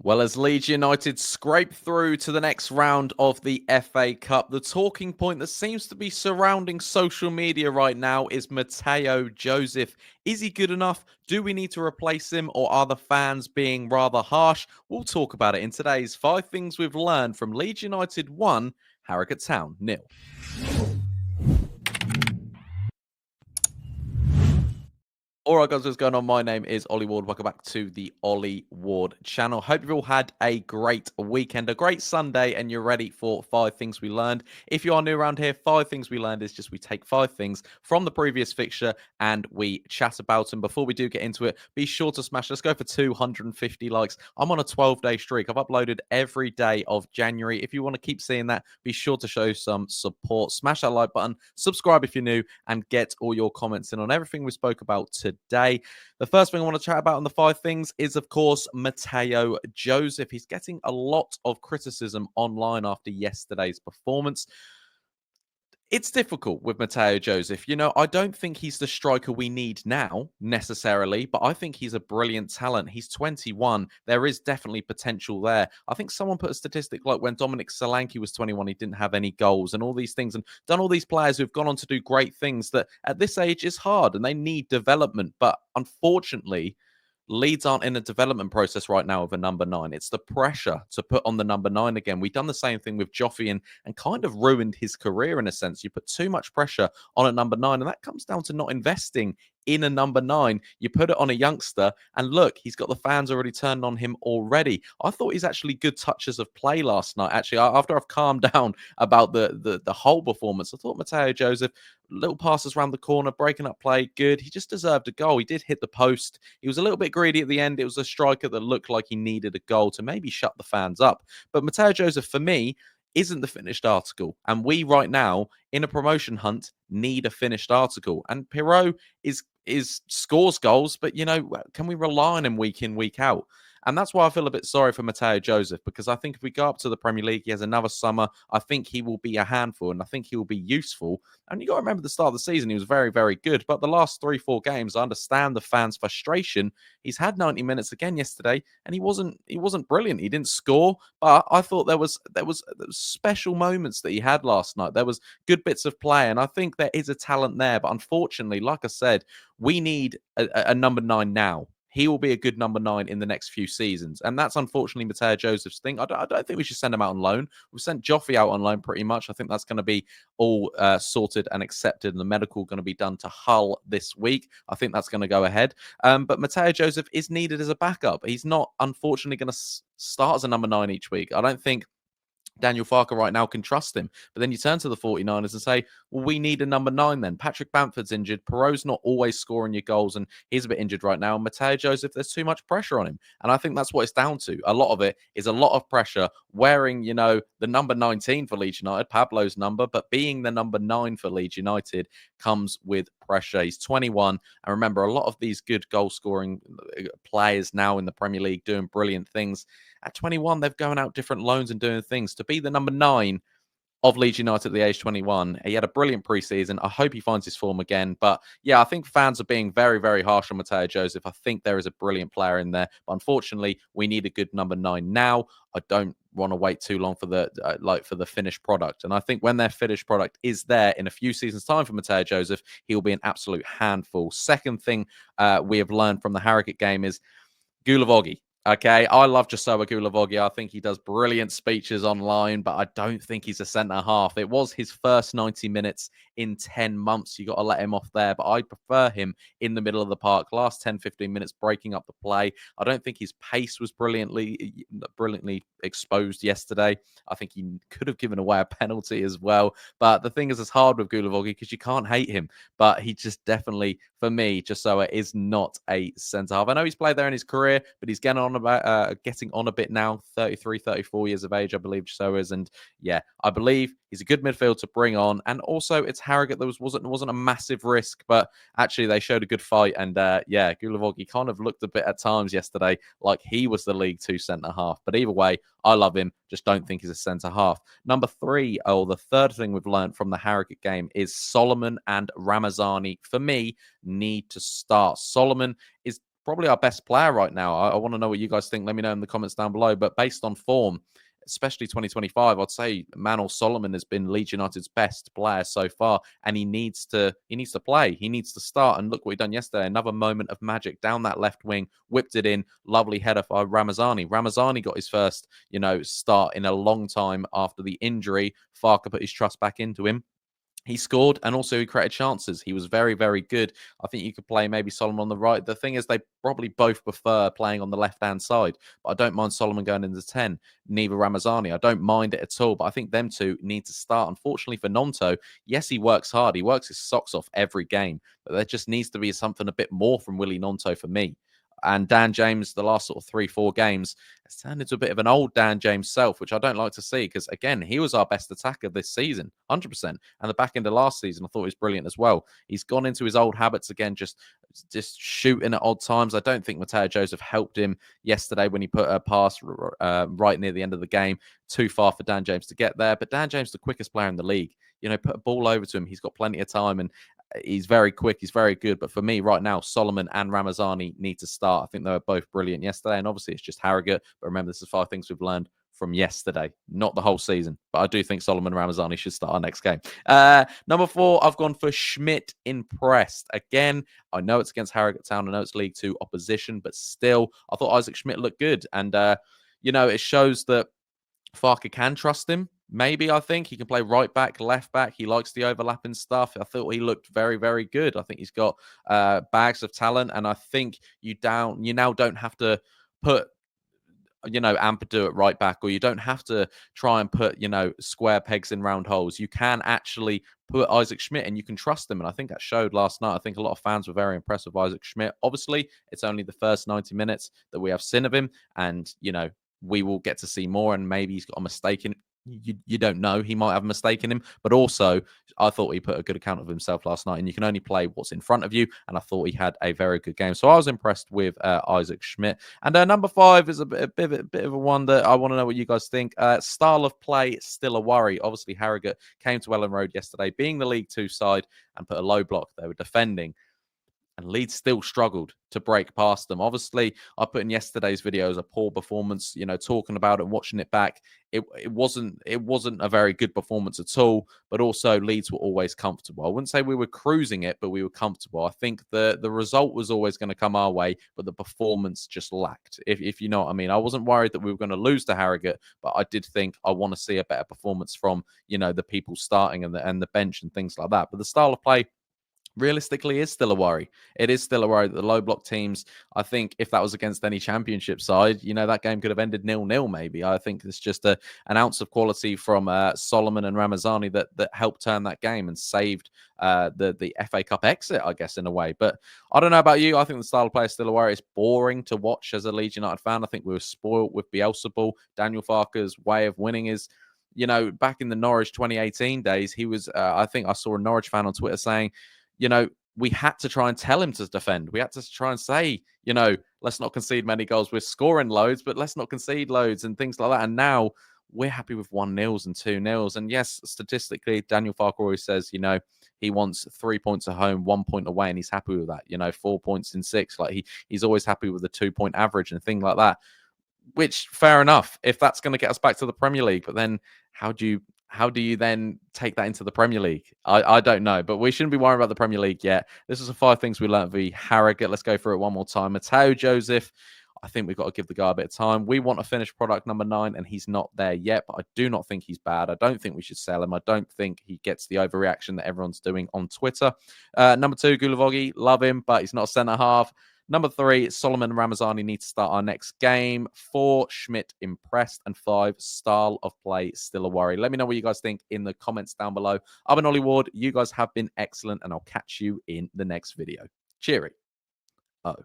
Well, as Leeds United scrape through to the next round of the FA Cup, the talking point that seems to be surrounding social media right now is Mateo Joseph. Is he good enough? Do we need to replace him, or are the fans being rather harsh? We'll talk about it in today's 5 Things We've Learned from Leeds United 1, Harrogate Town 0. All right, guys, what's going on? My name is Ollie Ward. Welcome back to the Ollie Ward channel. Hope you've all had a great weekend, a great Sunday, and you're ready for 5 Things We Learned. If you are new around here, 5 Things We Learned is just we take 5 things from the previous fixture and we chat about them. Before we do get into it, be sure to smash. Let's go for 250 likes. I'm on a 12-day streak. I've uploaded every day of January. If you want to keep seeing that, be sure to show some support. Smash that like button, subscribe if you're new, and get all your comments in on everything we spoke about today. The first thing I want to chat about on the 5 things is, of course, Mateo Joseph. He's getting a lot of criticism online after yesterday's performance. It's difficult with Mateo Joseph. You know, I don't think he's the striker we need now, necessarily, but I think he's a brilliant talent. He's 21. There is definitely potential there. I think someone put a statistic like when Dominic Solanke was 21, he didn't have any goals and all these things, and done all these players who've gone on to do great things that at this age is hard and they need development. But unfortunately, Leeds aren't in a development process right now of a number 9. It's the pressure to put on the number 9 again. We've done the same thing with Joffy and kind of ruined his career in a sense. You put too much pressure on a number 9, and that comes down to not investing in a number 9. You put it on a youngster, and look, he's got the fans already turned on him already. I thought he's actually good touches of play last night. Actually, after I've calmed down about the whole performance, I thought Mateo Joseph, little passes around the corner, breaking up play, good. He just deserved a goal. He did hit the post. He was a little bit greedy at the end. It was a striker that looked like he needed a goal to maybe shut the fans up. But Mateo Joseph, for me, isn't the finished article. And we right now, in a promotion hunt, need a finished article. And Pirot is scores goals, but, you know, can we rely on him week in, week out? And that's why I feel a bit sorry for Mateo Joseph, because I think if we go up to the Premier League, he has another summer, I think he will be a handful and I think he will be useful. And you got to remember the start of the season, he was very, very good. But the last 3-4 games, I understand the fans' frustration. He's had 90 minutes again yesterday, and he wasn't brilliant. He didn't score, but I thought there was special moments that he had last night. There was good bits of play, and I think there is a talent there. But unfortunately, like I said, we need a number 9 now. He will be a good number 9 in the next few seasons. And that's unfortunately Mateo Joseph's thing. I don't think we should send him out on loan. We've sent Joffy out on loan pretty much. I think that's going to be all sorted and accepted. And the medical going to be done to Hull this week. I think that's going to go ahead. But Mateo Joseph is needed as a backup. He's not, unfortunately, going to start as a number 9 each week. I don't think Daniel Farke right now can trust him. But then you turn to the 49ers and say, well, we need a number 9 then. Patrick Bamford's injured. Perot's not always scoring your goals, and he's a bit injured right now. And Mateo Joseph, there's too much pressure on him. And I think that's what it's down to. A lot of it is a lot of pressure wearing, you know, the number 19 for Leeds United, Pablo's number, but being the number 9 for Leeds United comes with pressure. He's 21. And remember, a lot of these good goal-scoring players now in the Premier League doing brilliant things. At 21, they're going out different loans and doing things. To be the number 9 of Leeds United at the age 21, he had a brilliant preseason. I hope he finds his form again. But yeah, I think fans are being very, very harsh on Mateo Joseph. I think there is a brilliant player in there. But unfortunately, we need a good number 9 now. I don't want to wait too long for the finished product. And I think when their finished product is there in a few seasons' time for Mateo Joseph, he will be an absolute handful. Second thing we have learned from the Harrogate game is Guilavogui. Okay, I love Josuha Guilavogui. I think he does brilliant speeches online, but I don't think he's a centre-half. It was his first 90 minutes in 10 months. You got to let him off there, but I prefer him in the middle of the park. Last 10, 15 minutes, breaking up the play. I don't think his pace was brilliantly exposed yesterday. I think he could have given away a penalty as well. But the thing is, it's hard with Guilavogui because you can't hate him. But he just definitely, for me, Josuha is not a centre-half. I know he's played there in his career, but he's getting on a bit now. 33, 34 years of age, I believe Josuha is. And yeah, I believe he's a good midfield to bring on. And also, it's Harrogate. There wasn't a massive risk, but actually they showed a good fight. And yeah, Guilavogui kind of looked a bit at times yesterday like he was the League 2 centre-half. But either way, I love him. Just don't think he's a centre-half. Number 3, or the third thing we've learned from the Harrogate game is Solomon and Ramazani, for me, need to start. Solomon is probably our best player right now. I want to know what you guys think. Let me know in the comments down below. But based on form, especially 2025, I'd say Manor Solomon has been Leeds United's best player so far, and he needs to play. He needs to start. And look what he done yesterday. Another moment of magic down that left wing, whipped it in. Lovely header by Ramazani. Ramazani got his first, start in a long time after the injury. Farke put his trust back into him. He scored and also he created chances. He was very, very good. I think you could play maybe Solomon on the right. The thing is, they probably both prefer playing on the left-hand side. But I don't mind Solomon going into 10, neither Ramazani. I don't mind it at all. But I think them two need to start. Unfortunately for Gnonto, yes, he works hard. He works his socks off every game. But there just needs to be something a bit more from Willy Gnonto for me. And Dan James, the last sort of 3-4 games, has turned into a bit of an old Dan James self, which I don't like to see because, again, he was our best attacker this season, 100%. And the back end of last season, I thought he was brilliant as well. He's gone into his old habits again, just shooting at odd times. I don't think Mateo Joseph helped him yesterday when he put a pass right near the end of the game. Too far for Dan James to get there. But Dan James, the quickest player in the league. Put a ball over to him. He's got plenty of time, and he's very quick. He's very good. But for me right now, Solomon and Ramazani need to start. I think they were both brilliant yesterday. And obviously, it's just Harrogate. But remember, this is 5 things we've learned from yesterday, not the whole season. But I do think Solomon and Ramazani should start our next game. Number 4, I've gone for Schmidt impressed. Again, I know it's against Harrogate Town. I know it's League 2 opposition. But still, I thought Isaac Schmidt looked good. And, it shows that Farke can trust him. Maybe I think he can play right back, left back. He likes the overlapping stuff. I thought he looked very, very good. I think he's got bags of talent, and I think you now don't have to put Ampadu at right back, or you don't have to try and put square pegs in round holes. You can actually put Isaac Schmidt, and you can trust him. And I think that showed last night. I think a lot of fans were very impressed with Isaac Schmidt. Obviously, it's only the first 90 minutes that we have seen of him, and we will get to see more, and maybe he's got a mistake in. You don't know. He might have a mistake in him. But also, I thought he put a good account of himself last night. And you can only play what's in front of you. And I thought he had a very good game. So I was impressed with Isaac Schmidt. And number 5 is a bit of a one that I want to know what you guys think. Style of play, still a worry. Obviously, Harrogate came to Ellen Road yesterday, being the League 2 side, and put a low block. They were defending. And Leeds still struggled to break past them. Obviously, I put in yesterday's video as a poor performance, talking about it and watching it back. It wasn't a very good performance at all, but also Leeds were always comfortable. I wouldn't say we were cruising it, but we were comfortable. I think the result was always going to come our way, but the performance just lacked, if you know what I mean. I wasn't worried that we were going to lose to Harrogate, but I did think I want to see a better performance from, the people starting and the bench and things like that. But the style of play, realistically, is still a worry. It is still a worry that the low block teams, I think if that was against any championship side, that game could have ended 0-0 maybe. I think it's just an ounce of quality from Solomon and Ramazani that helped turn that game and saved the FA Cup exit, I guess, in a way. But I don't know about you. I think the style of play is still a worry. It's boring to watch as a Leeds United fan. I think we were spoiled with Bielsa Ball. Daniel Farke's way of winning is, back in the Norwich 2018 days, he was, I think I saw a Norwich fan on Twitter saying, we had to try and tell him to defend. We had to try and say, let's not concede many goals. We're scoring loads, but let's not concede loads and things like that. And now we're happy with 1-0 and 2-0. And yes, statistically, Daniel Farke always says, he wants 3 points at home, 1 point away, and he's happy with that. 4 points in 6. Like he's always happy with the 2-point average and thing like that. Which, fair enough, if that's going to get us back to the Premier League. But then how do you then take that into the Premier League? I don't know, but we shouldn't be worrying about the Premier League yet. This is the 5 things we learned via Harrogate. Let's go through it one more time. Mateo Joseph, I think we've got to give the guy a bit of time. We want a finished product, number 9, and he's not there yet, but I do not think he's bad. I don't think we should sell him. I don't think he gets the overreaction that everyone's doing on Twitter. Number 2, Guilavogui, love him, but he's not a centre-half. Number 3, Solomon Ramazani need to start our next game. 4, Schmidt impressed. And 5, style of play still a worry. Let me know what you guys think in the comments down below. I've been Ollie Ward. You guys have been excellent, and I'll catch you in the next video. Cheery. Oh.